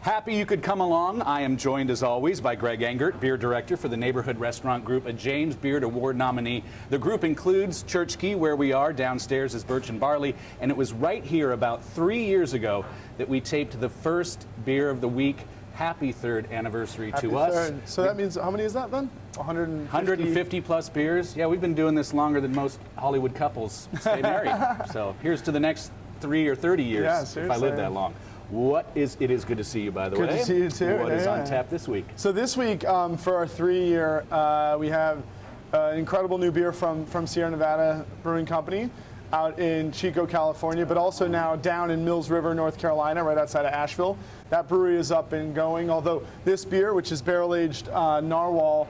Happy you could come along. I am joined as always by Greg Engert, beer director for the Neighborhood Restaurant Group, a James Beard Award nominee. The group includes Church Key, where we are. Downstairs is Birch and Barley. And it was right here about 3 years ago that we taped the first beer of the week. Happy third anniversary to us. Third. So that means, how many is that then? 150 plus beers. Yeah, we've been doing this longer than most Hollywood couples stay married. So here's to the next 30 or 30 years if I live that long. It is good to see you, by the way. Good to see you too. What is on tap this week? So this week, for our 3-year, we have an incredible new beer from Sierra Nevada Brewing Company out in Chico, California, but also now down in Mills River, North Carolina, right outside of Asheville. That brewery is up and going, although this beer, which is barrel-aged Narwhal,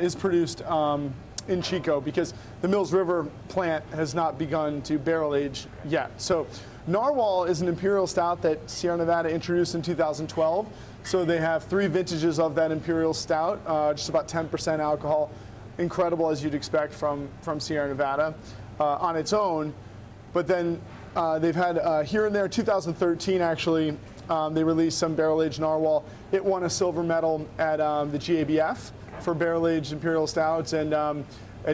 is produced in Chico because the Mills River plant has not begun to barrel age yet. So Narwhal is an imperial stout that Sierra Nevada introduced in 2012. So they have 3 vintages of that imperial stout, just about 10% alcohol. Incredible, as you'd expect from Sierra Nevada on its own. But then they've had here and there, 2013 actually, they released some barrel-aged Narwhal. It won a silver medal at the GABF for barrel-aged imperial stouts, and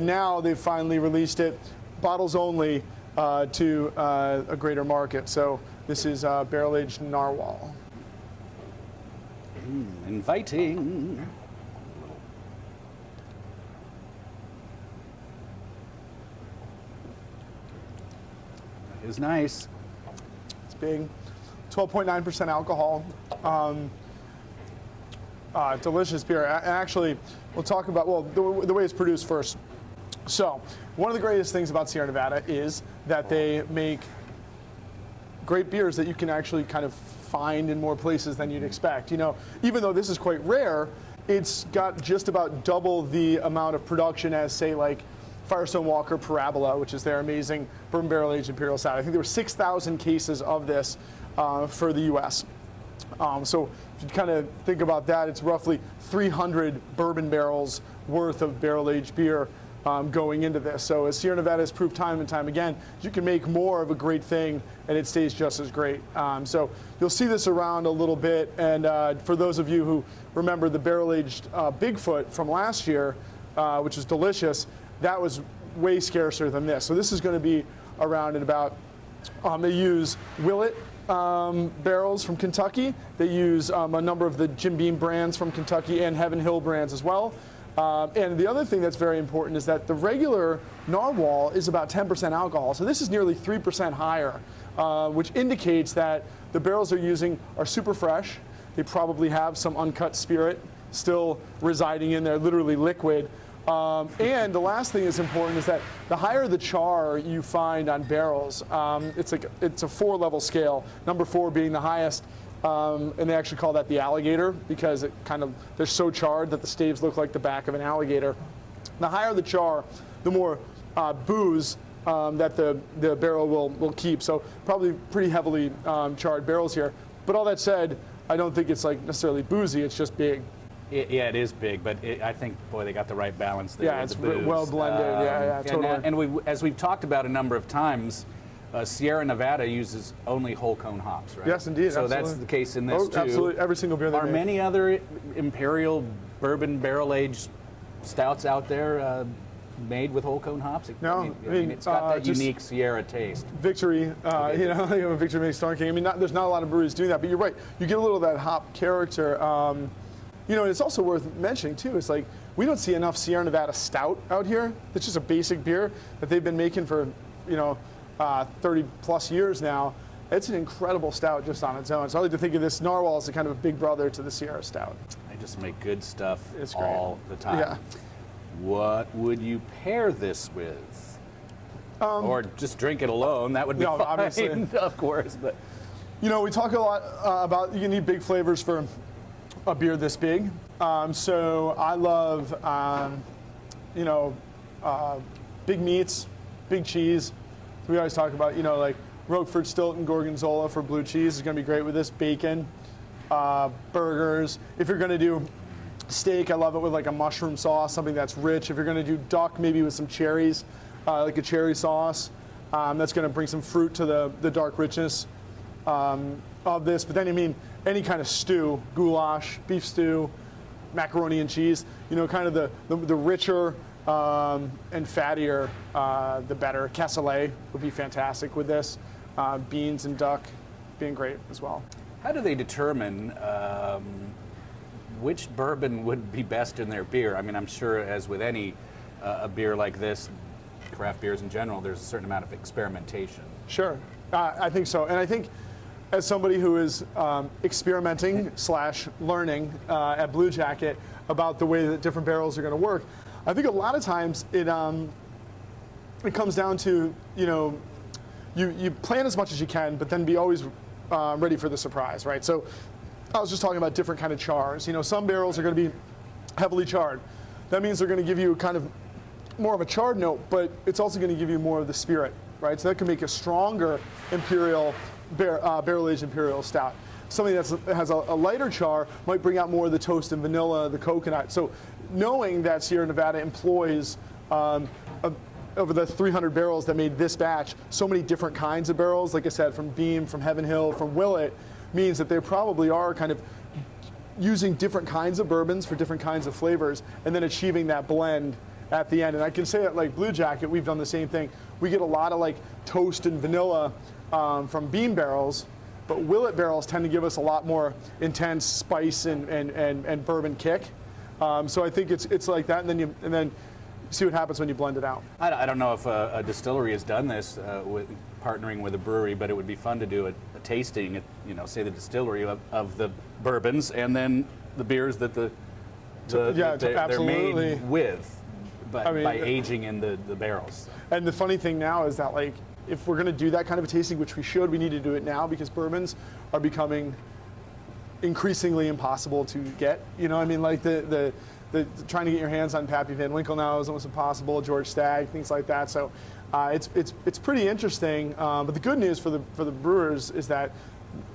now they've finally released it bottles only to a greater market. So this is barrel-aged Narwhal. Inviting. That is nice. It's big. 12.9% alcohol. Delicious beer. Actually, we'll talk about, well, the way it's produced first. So, one of the greatest things about Sierra Nevada is that they make great beers that you can actually kind of find in more places than you'd expect. You know, even though this is quite rare, it's got just about double the amount of production as, say, like Firestone Walker Parabola, which is their amazing bourbon barrel-aged imperial stout. I think there were 6,000 cases of this for the U.S. So if you kind of think about that, it's roughly 300 bourbon barrels worth of barrel-aged beer going into this. So as Sierra Nevada has proved time and time again, you can make more of a great thing and it stays just as great. So you'll see this around a little bit, and for those of you who remember the barrel-aged Bigfoot from last year, which is delicious, that was way scarcer than this. So this is going to be around in about, they use Willet barrels from Kentucky. They use a number of the Jim Beam brands from Kentucky and Heaven Hill brands as well. And the other thing that's very important is that the regular Narwhal is about 10% alcohol. So this is nearly 3% higher, which indicates that the barrels they're using are super fresh. They probably have some uncut spirit still residing in there, literally liquid. And the last thing that's important is that the higher the char you find on barrels, it's a 4-level scale, number 4 being the highest, and they actually call that the alligator because they're so charred that the staves look like the back of an alligator. The higher the char, the more booze that the barrel will keep. So probably pretty heavily charred barrels here. But all that said, I don't think it's like necessarily boozy, it's just big. Yeah, it is big, but I think, boy, they got the right balance there. Yeah, it's well blended. Yeah, totally. And as we've talked about a number of times, Sierra Nevada uses only whole cone hops, right? Yes, indeed. So absolutely. that's the case in this too. Absolutely, every single beer they make. Are many other imperial bourbon barrel-aged stouts out there made with whole cone hops? No, I mean it's got that unique Sierra taste. Victory, Victory makes Stone King. I mean, there's not a lot of breweries doing that, but you're right. You get a little of that hop character. You know, it's also worth mentioning too. It's like we don't see enough Sierra Nevada Stout out here. It's just a basic beer that they've been making for 30 plus years now. It's an incredible stout just on its own. So I like to think of this Narwhal as a kind of a big brother to the Sierra Stout. They just make good stuff all the time. Yeah. What would you pair this with? Or just drink it alone? That would be fine, obviously. Of course. But you know, we talk a lot about you need big flavors for a beer this big. So I love, big meats, big cheese. We always talk about, like Roquefort, Stilton, Gorgonzola for blue cheese is going to be great with this. Bacon, burgers. If you're going to do steak, I love it with like a mushroom sauce, something that's rich. If you're going to do duck, maybe with some cherries, like a cherry sauce. That's going to bring some fruit to the dark richness. of this, but then I mean any kind of stew, goulash, beef stew, macaroni and cheese, you know, kind of the richer and fattier, the better. Cassoulet would be fantastic with this. Beans and duck being great as well. How do they determine which bourbon would be best in their beer? I mean, I'm sure, as with any a beer like this, craft beers in general, there's a certain amount of experimentation. Sure, I think so. And I think as somebody who is experimenting / learning at Blue Jacket about the way that different barrels are going to work, I think a lot of times it comes down to, you know, you plan as much as you can, but then be always ready for the surprise, right? So I was just talking about different kind of chars. You know, some barrels are going to be heavily charred. That means they're going to give you kind of more of a charred note, but it's also going to give you more of the spirit, right? So that can make a stronger barrel-aged imperial stout. Something that has a lighter char might bring out more of the toast and vanilla, the coconut. So knowing that Sierra Nevada employs over the 300 barrels that made this batch, so many different kinds of barrels, like I said, from Beam, from Heaven Hill, from Willet, means that they probably are kind of using different kinds of bourbons for different kinds of flavors and then achieving that blend at the end. And I can say that, like Blue Jacket, we've done the same thing. We get a lot of like toast and vanilla from Beam barrels, but Willet barrels tend to give us a lot more intense spice and bourbon kick. So I think it's like that, and then see what happens when you blend it out. I don't know if a distillery has done this with partnering with a brewery, but it would be fun to do a tasting at, you know, say the distillery of the bourbons and then the beers that they're made with, but by aging in the barrels. And the funny thing now is that, like, if we're going to do that kind of a tasting, which we should, we need to do it now because bourbons are becoming increasingly impossible to get. You know, I mean, like the trying to get your hands on Pappy Van Winkle now is almost impossible. George Stagg, things like that. So it's pretty interesting. But the good news for the brewers is that,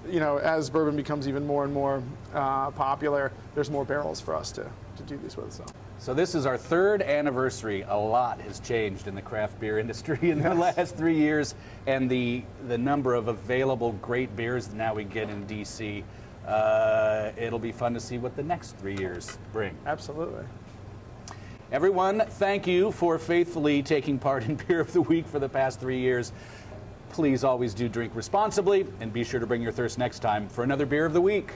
you know, as bourbon becomes even more and more popular, there's more barrels for us to do these with. So this is our 3rd anniversary. A lot has changed in the craft beer industry in the last 3 years, and the number of available great beers that now we get in DC. It'll be fun to see what the next 3 years bring. Absolutely. Everyone, thank you for faithfully taking part in Beer of the Week for the past 3 years. Please always do drink responsibly, and be sure to bring your thirst next time for another Beer of the Week.